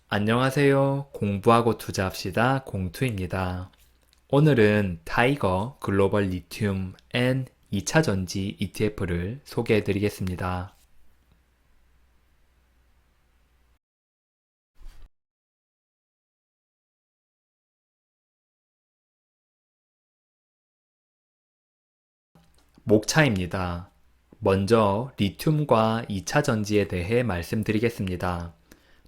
안녕하세요. 공부하고 투자합시다. 공투입니다. 오늘은 타이거 글로벌 리튬 N 2차전지 ETF를 소개해 드리겠습니다. 목차입니다. 먼저 리튬과 2차전지에 대해 말씀드리겠습니다.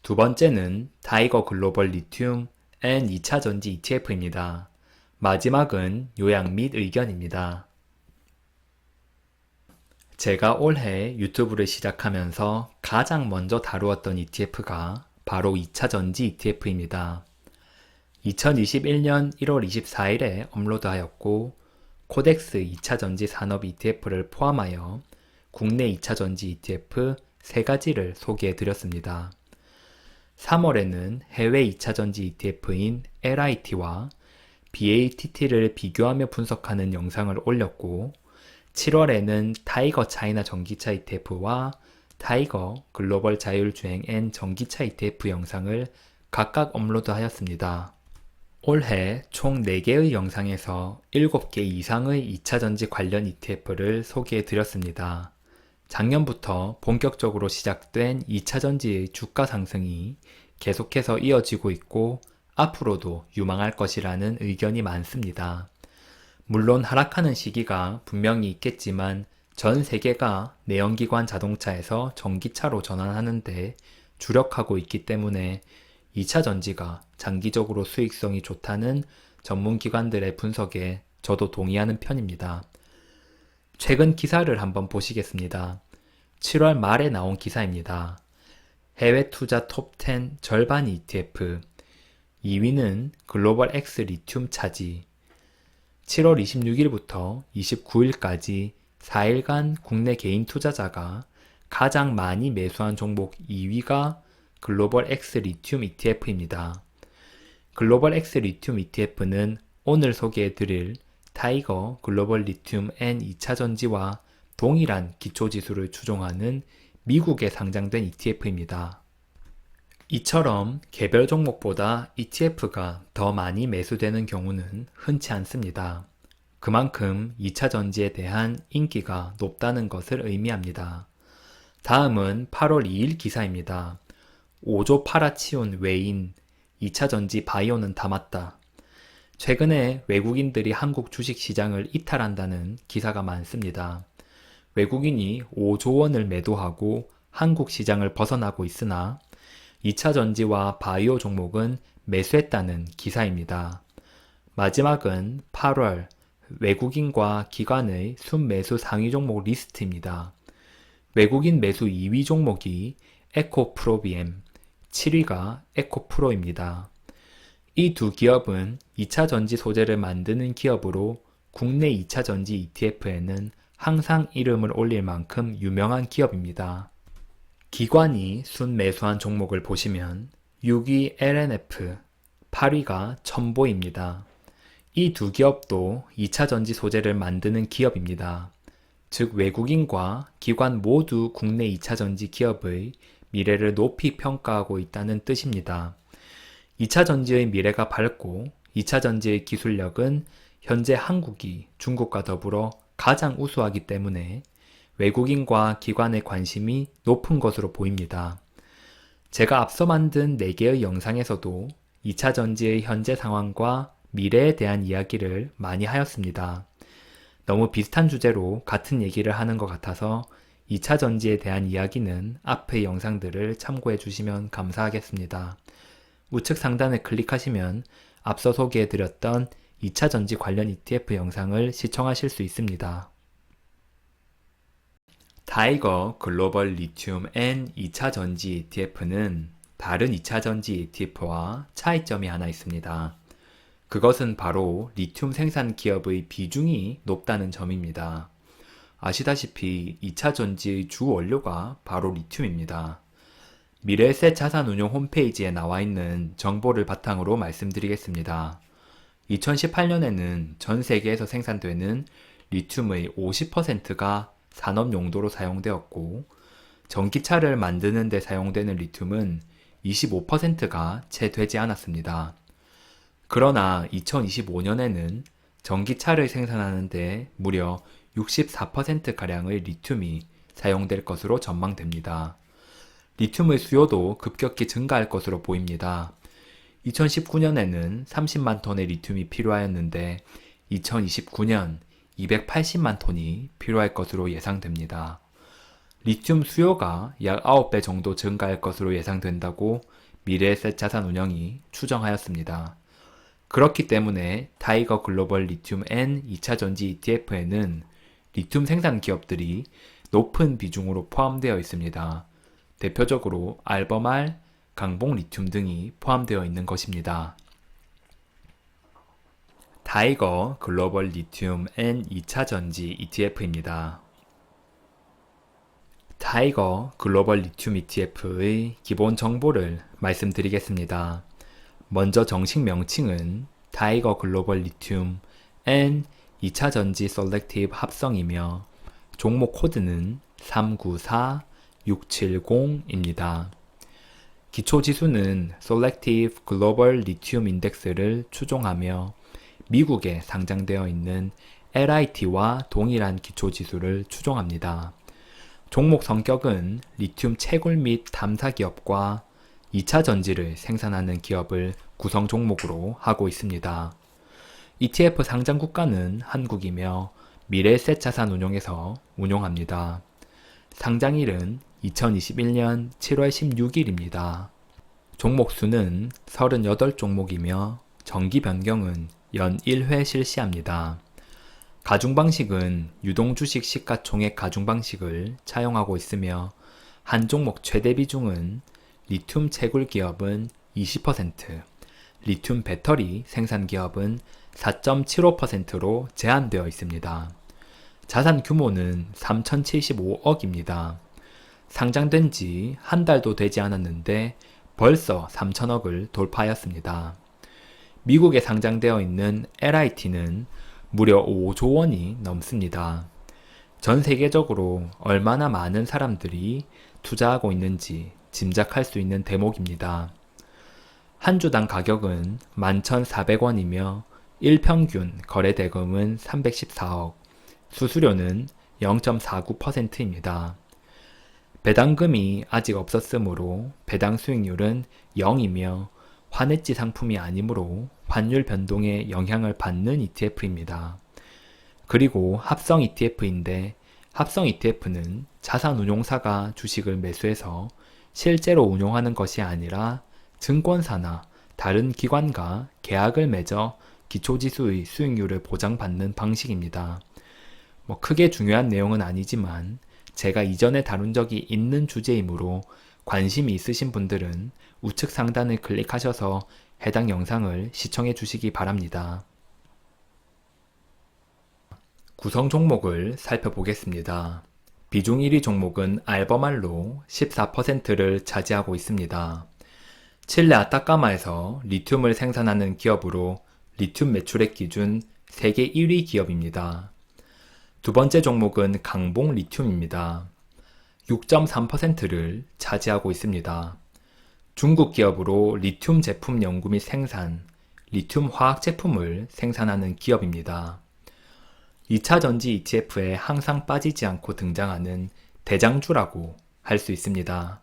두 번째는 타이거 글로벌 리튬 N 2차전지 ETF입니다. 마지막은 요약 및 의견입니다. 제가 올해 유튜브를 시작하면서 가장 먼저 다루었던 ETF가 바로 2차전지 ETF입니다. 2021년 1월 24일에 업로드하였고 코덱스 2차전지 산업 ETF를 포함하여 국내 2차전지 ETF 3가지를 소개해 드렸습니다. 3월에는 해외 2차전지 ETF인 LIT와 BATT를 비교하며 분석하는 영상을 올렸고 7월에는 타이거 차이나 전기차 ETF와 타이거 글로벌 자율주행 N 전기차 ETF 영상을 각각 업로드하였습니다. 올해 총 4개의 영상에서 7개 이상의 2차전지 관련 ETF를 소개해 드렸습니다. 작년부터 본격적으로 시작된 2차전지의 주가 상승이 계속해서 이어지고 있고 앞으로도 유망할 것이라는 의견이 많습니다. 물론 하락하는 시기가 분명히 있겠지만 전 세계가 내연기관 자동차에서 전기차로 전환하는데 주력하고 있기 때문에 2차 전지가 장기적으로 수익성이 좋다는 전문기관들의 분석에 저도 동의하는 편입니다. 최근 기사를 한번 보시겠습니다. 7월 말에 나온 기사입니다. 해외 투자 톱10 절반 ETF 2위는 글로벌 X 리튬 차지 7월 26일부터 29일까지 4일간 국내 개인 투자자가 가장 많이 매수한 종목 2위가 글로벌 X 리튬 ETF입니다. 글로벌 X 리튬 ETF는 오늘 소개해드릴 타이거 글로벌 리튬 N 2차전지와 동일한 기초지수를 추종하는 미국에 상장된 ETF입니다. 이처럼 개별 종목보다 ETF가 더 많이 매수되는 경우는 흔치 않습니다. 그만큼 2차전지에 대한 인기가 높다는 것을 의미합니다. 다음은 8월 2일 기사입니다. 5조 팔아치운 외인 2차전지 바이오는 담았다. 최근에 외국인들이 한국 주식시장을 이탈한다는 기사가 많습니다. 외국인이 5조 원을 매도하고 한국 시장을 벗어나고 있으나 2차전지와 바이오 종목은 매수했다는 기사입니다. 마지막은 8월 외국인과 기관의 순매수 상위 종목 리스트입니다. 외국인 매수 2위 종목이 에코프로비엠, 7위가 에코프로입니다. 이 두 기업은 2차전지 소재를 만드는 기업으로 국내 2차전지 ETF에는 항상 이름을 올릴 만큼 유명한 기업입니다. 기관이 순매수한 종목을 보시면 6위 LNF, 8위가 첨보입니다. 이 두 기업도 2차전지 소재를 만드는 기업입니다. 즉 외국인과 기관 모두 국내 2차전지 기업의 미래를 높이 평가하고 있다는 뜻입니다. 2차전지의 미래가 밝고 2차전지의 기술력은 현재 한국이 중국과 더불어 가장 우수하기 때문에 외국인과 기관의 관심이 높은 것으로 보입니다. 제가 앞서 만든 4개의 영상에서도 2차전지의 현재 상황과 미래에 대한 이야기를 많이 하였습니다. 너무 비슷한 주제로 같은 얘기를 하는 것 같아서 2차전지에 대한 이야기는 앞의 영상들을 참고해 주시면 감사하겠습니다. 우측 상단을 클릭하시면 앞서 소개해드렸던 2차전지 관련 ETF 영상을 시청하실 수 있습니다. 타이거 글로벌 리튬 N 2차전지 ETF는 다른 2차전지 ETF와 차이점이 하나 있습니다. 그것은 바로 리튬 생산 기업의 비중이 높다는 점입니다. 아시다시피 2차전지의 주 원료가 바로 리튬입니다. 미래에셋 자산운용 홈페이지에 나와 있는 정보를 바탕으로 말씀드리겠습니다. 2018년에는 전 세계에서 생산되는 리튬의 50%가 산업 용도로 사용되었고 전기차를 만드는 데 사용되는 리튬은 25%가 채 되지 않았습니다. 그러나 2025년에는 전기차를 생산하는데 무려 64%가량의 리튬이 사용될 것으로 전망됩니다. 리튬의 수요도 급격히 증가할 것으로 보입니다. 2019년에는 30만 톤의 리튬이 필요하였는데 2029년 280만 톤이 필요할 것으로 예상됩니다. 리튬 수요가 약 9배 정도 증가할 것으로 예상된다고 미래에셋 자산운용이 추정하였습니다. 그렇기 때문에 타이거 글로벌 리튬 N 2차전지 ETF에는 리튬 생산 기업들이 높은 비중으로 포함되어 있습니다. 대표적으로 알버말, 강봉 리튬 등이 포함되어 있는 것입니다. 타이거 글로벌 리튬 N 2차전지 ETF입니다. 타이거 글로벌 리튬 ETF의 기본 정보를 말씀드리겠습니다. 먼저 정식 명칭은 타이거 글로벌 리튬 N 2차전지 셀렉티브 합성이며 종목 코드는 394670입니다. 기초지수는 Selective Global Lithium Index를 추종하며 미국에 상장되어 있는 LIT와 동일한 기초지수를 추종합니다. 종목 성격은 리튬 채굴 및 탐사 기업과 2차 전지를 생산하는 기업을 구성 종목으로 하고 있습니다. ETF 상장 국가는 한국이며 미래에셋 자산운용에서 운용합니다. 상장일은 2021년 7월 16일입니다. 종목 수는 38종목이며 정기 변경은 연 1회 실시합니다. 가중 방식은 유동 주식 시가총액 가중 방식을 차용하고 있으며 한 종목 최대 비중은 리튬 채굴 기업은 20%, 리튬 배터리 생산 기업은 4.75%로 제한되어 있습니다. 자산 규모는 3,075억입니다. 상장된 지 한 달도 되지 않았는데 벌써 3천억을 돌파하였습니다. 미국에 상장되어 있는 LIT는 무려 5조 원이 넘습니다. 전 세계적으로 얼마나 많은 사람들이 투자하고 있는지 짐작할 수 있는 대목입니다. 한 주당 가격은 11,400원이며 일평균 거래 대금은 314억, 수수료는 0.49%입니다. 배당금이 아직 없었으므로 배당 수익률은 0이며 환해지 상품이 아니므로 환율 변동에 영향을 받는 ETF입니다. 그리고 합성 ETF인데 합성 ETF는 자산운용사가 주식을 매수해서 실제로 운용하는 것이 아니라 증권사나 다른 기관과 계약을 맺어 기초지수의 수익률을 보장받는 방식입니다. 크게 중요한 내용은 아니지만 제가 이전에 다룬 적이 있는 주제이므로 관심이 있으신 분들은 우측 상단을 클릭하셔서 해당 영상을 시청해 주시기 바랍니다. 구성 종목을 살펴보겠습니다. 비중 1위 종목은 알버말로 14%를 차지하고 있습니다. 칠레 아타카마에서 리튬을 생산하는 기업으로 리튬 매출액 기준 세계 1위 기업입니다. 두 번째 종목은 강봉 리튬입니다. 6.3%를 차지하고 있습니다. 중국 기업으로 리튬 제품 연구 및 생산, 리튬 화학 제품을 생산하는 기업입니다. 2차 전지 ETF에 항상 빠지지 않고 등장하는 대장주라고 할 수 있습니다.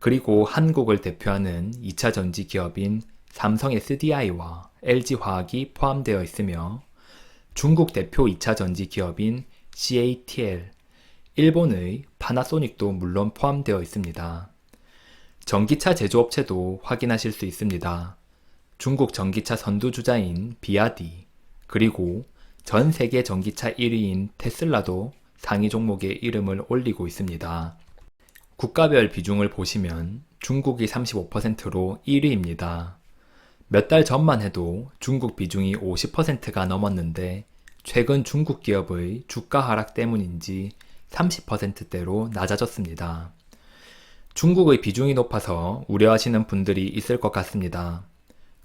그리고 한국을 대표하는 2차 전지 기업인 삼성 SDI와 LG화학이 포함되어 있으며 중국 대표 2차 전지 기업인 CATL, 일본의 파나소닉도 물론 포함되어 있습니다. 전기차 제조업체도 확인하실 수 있습니다. 중국 전기차 선두주자인 비아디, 그리고 전 세계 전기차 1위인 테슬라도 상위 종목에 이름을 올리고 있습니다. 국가별 비중을 보시면 중국이 35%로 1위입니다. 몇 달 전만 해도 중국 비중이 50%가 넘었는데 최근 중국 기업의 주가 하락 때문인지 30%대로 낮아졌습니다. 중국의 비중이 높아서 우려하시는 분들이 있을 것 같습니다.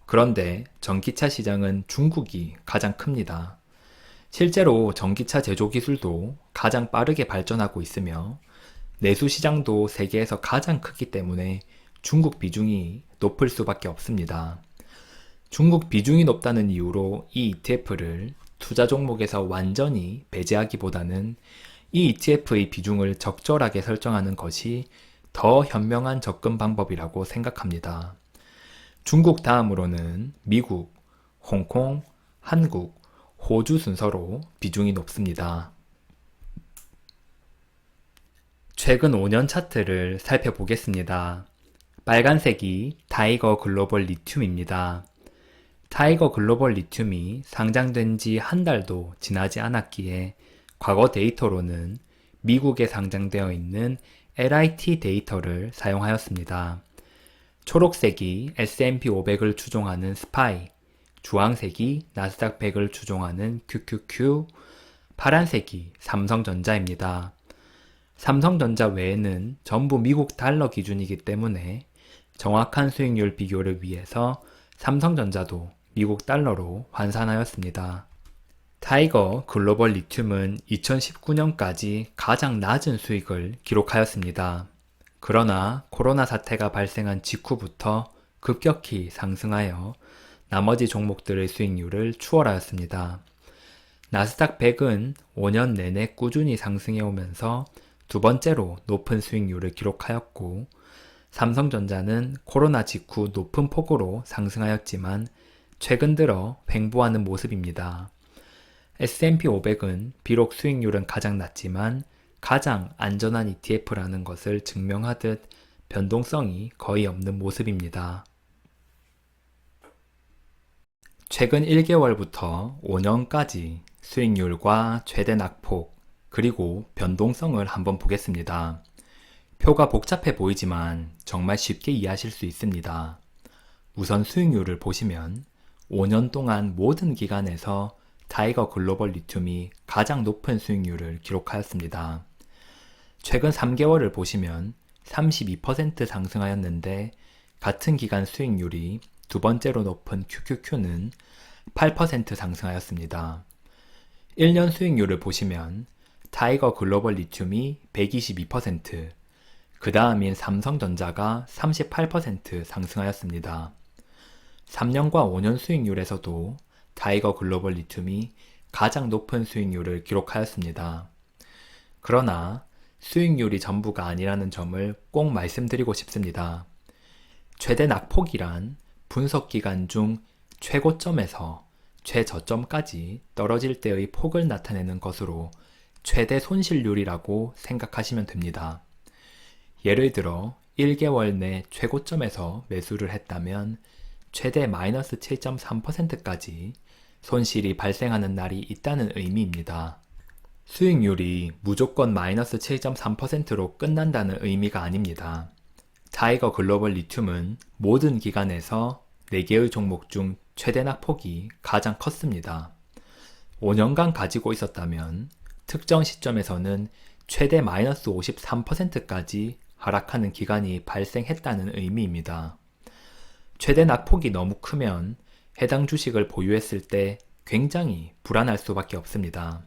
그런데 전기차 시장은 중국이 가장 큽니다. 실제로 전기차 제조 기술도 가장 빠르게 발전하고 있으며 내수 시장도 세계에서 가장 크기 때문에 중국 비중이 높을 수밖에 없습니다. 중국 비중이 높다는 이유로 이 ETF를 투자 종목에서 완전히 배제하기보다는 이 ETF의 비중을 적절하게 설정하는 것이 더 현명한 접근 방법이라고 생각합니다. 중국 다음으로는 미국, 홍콩, 한국, 호주 순서로 비중이 높습니다. 최근 5년 차트를 살펴보겠습니다. 빨간색이 타이거 글로벌 리튬입니다. 타이거 글로벌 리튬이 상장된 지 한 달도 지나지 않았기에 과거 데이터로는 미국에 상장되어 있는 LIT 데이터를 사용하였습니다. 초록색이 S&P 500을 추종하는 스파이, 주황색이 나스닥 100을 추종하는 QQQ, 파란색이 삼성전자입니다. 삼성전자 외에는 전부 미국 달러 기준이기 때문에 정확한 수익률 비교를 위해서 삼성전자도 미국 달러로 환산하였습니다. 타이거 글로벌 리튬은 2019년까지 가장 낮은 수익을 기록하였습니다. 그러나 코로나 사태가 발생한 직후부터 급격히 상승하여 나머지 종목들의 수익률을 추월하였습니다. 나스닥 100은 5년 내내 꾸준히 상승해 오면서 두 번째로 높은 수익률을 기록하였고, 삼성전자는 코로나 직후 높은 폭으로 상승하였지만 최근 들어 횡보하는 모습입니다. S&P 500은 비록 수익률은 가장 낮지만 가장 안전한 ETF라는 것을 증명하듯 변동성이 거의 없는 모습입니다. 최근 1개월부터 5년까지 수익률과 최대 낙폭, 그리고 변동성을 한번 보겠습니다. 표가 복잡해 보이지만 정말 쉽게 이해하실 수 있습니다. 우선 수익률을 보시면 5년 동안 모든 기간에서 타이거 글로벌 리튬이 가장 높은 수익률을 기록하였습니다. 최근 3개월을 보시면 32% 상승하였는데 같은 기간 수익률이 두 번째로 높은 QQQ는 8% 상승하였습니다. 1년 수익률을 보시면 타이거 글로벌 리튬이 122%, 그 다음인 삼성전자가 38% 상승하였습니다. 3년과 5년 수익률에서도 타이거 글로벌 리튬이 가장 높은 수익률을 기록하였습니다. 그러나 수익률이 전부가 아니라는 점을 꼭 말씀드리고 싶습니다. 최대 낙폭이란 분석 기간 중 최고점에서 최저점까지 떨어질 때의 폭을 나타내는 것으로 최대 손실률이라고 생각하시면 됩니다. 예를 들어 1개월 내 최고점에서 매수를 했다면 최대 마이너스 7.3%까지 손실이 발생하는 날이 있다는 의미입니다. 수익률이 무조건 마이너스 7.3%로 끝난다는 의미가 아닙니다. 타이거 글로벌 리튬은 모든 기간에서 4개의 종목 중 최대 낙폭이 가장 컸습니다. 5년간 가지고 있었다면 특정 시점에서는 최대 마이너스 53%까지 하락하는 기간이 발생했다는 의미입니다. 최대 낙폭이 너무 크면 해당 주식을 보유했을 때 굉장히 불안할 수밖에 없습니다.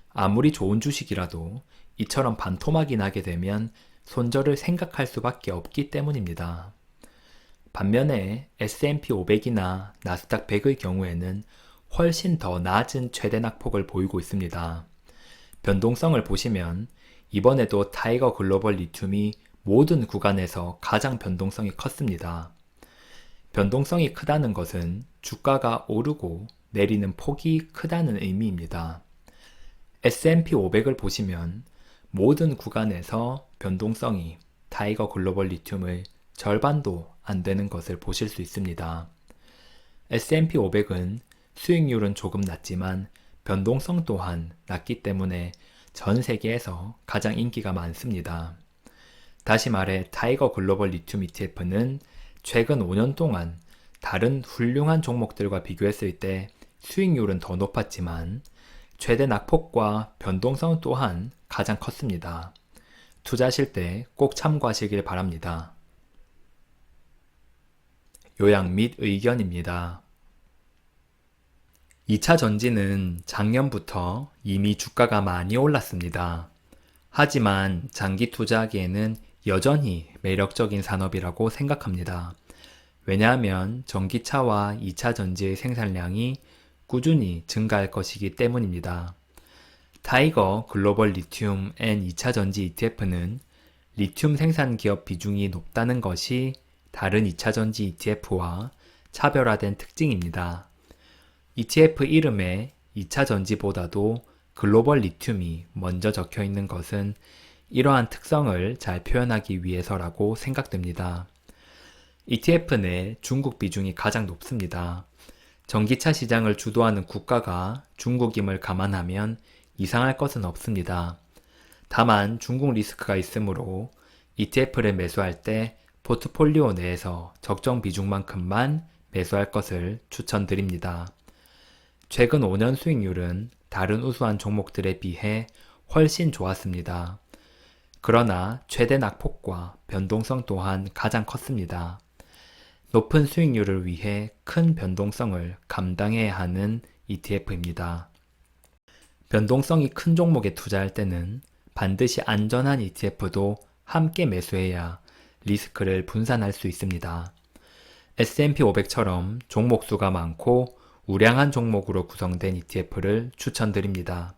아무리 좋은 주식이라도 이처럼 반토막이 나게 되면 손절을 생각할 수밖에 없기 때문입니다. 반면에 S&P 500이나 나스닥 100의 경우에는 훨씬 더 낮은 최대 낙폭을 보이고 있습니다. 변동성을 보시면 이번에도 타이거 글로벌 리튬이 모든 구간에서 가장 변동성이 컸습니다. 변동성이 크다는 것은 주가가 오르고 내리는 폭이 크다는 의미입니다. S&P 500을 보시면 모든 구간에서 변동성이 타이거 글로벌 리튬의 절반도 안 되는 것을 보실 수 있습니다. S&P 500은 수익률은 조금 낮지만 변동성 또한 낮기 때문에 전 세계에서 가장 인기가 많습니다. 다시 말해 타이거 글로벌 리튬 ETF는 최근 5년 동안 다른 훌륭한 종목들과 비교했을 때 수익률은 더 높았지만 최대 낙폭과 변동성 또한 가장 컸습니다. 투자하실 때 꼭 참고하시길 바랍니다. 요약 및 의견입니다. 2차 전지는 작년부터 이미 주가가 많이 올랐습니다. 하지만 장기 투자하기에는 여전히 매력적인 산업이라고 생각합니다. 왜냐하면 전기차와 2차 전지의 생산량이 꾸준히 증가할 것이기 때문입니다. 타이거 글로벌 리튬 앤 2차 전지 ETF는 리튬 생산 기업 비중이 높다는 것이 다른 2차 전지 ETF와 차별화된 특징입니다. ETF 이름에 2차 전지보다도 글로벌 리튬이 먼저 적혀 있는 것은 이러한 특성을 잘 표현하기 위해서라고 생각됩니다. ETF 내 중국 비중이 가장 높습니다. 전기차 시장을 주도하는 국가가 중국임을 감안하면 이상할 것은 없습니다. 다만 중국 리스크가 있으므로 ETF를 매수할 때 포트폴리오 내에서 적정 비중만큼만 매수할 것을 추천드립니다. 최근 5년 수익률은 다른 우수한 종목들에 비해 훨씬 좋았습니다. 그러나 최대 낙폭과 변동성 또한 가장 컸습니다. 높은 수익률을 위해 큰 변동성을 감당해야 하는 ETF입니다. 변동성이 큰 종목에 투자할 때는 반드시 안전한 ETF도 함께 매수해야 리스크를 분산할 수 있습니다. S&P 500처럼 종목 수가 많고 우량한 종목으로 구성된 ETF를 추천드립니다.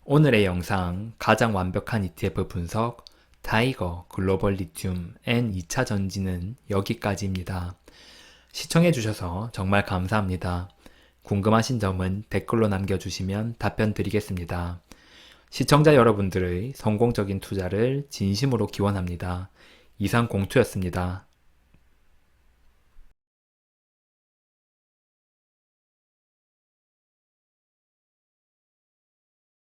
오늘의 영상 가장 완벽한 ETF 분석 타이거 글로벌 리튬 앤 2차 전지는 여기까지입니다. 시청해주셔서 정말 감사합니다. 궁금하신 점은 댓글로 남겨주시면 답변 드리겠습니다. 시청자 여러분들의 성공적인 투자를 진심으로 기원합니다. 이상 공투였습니다.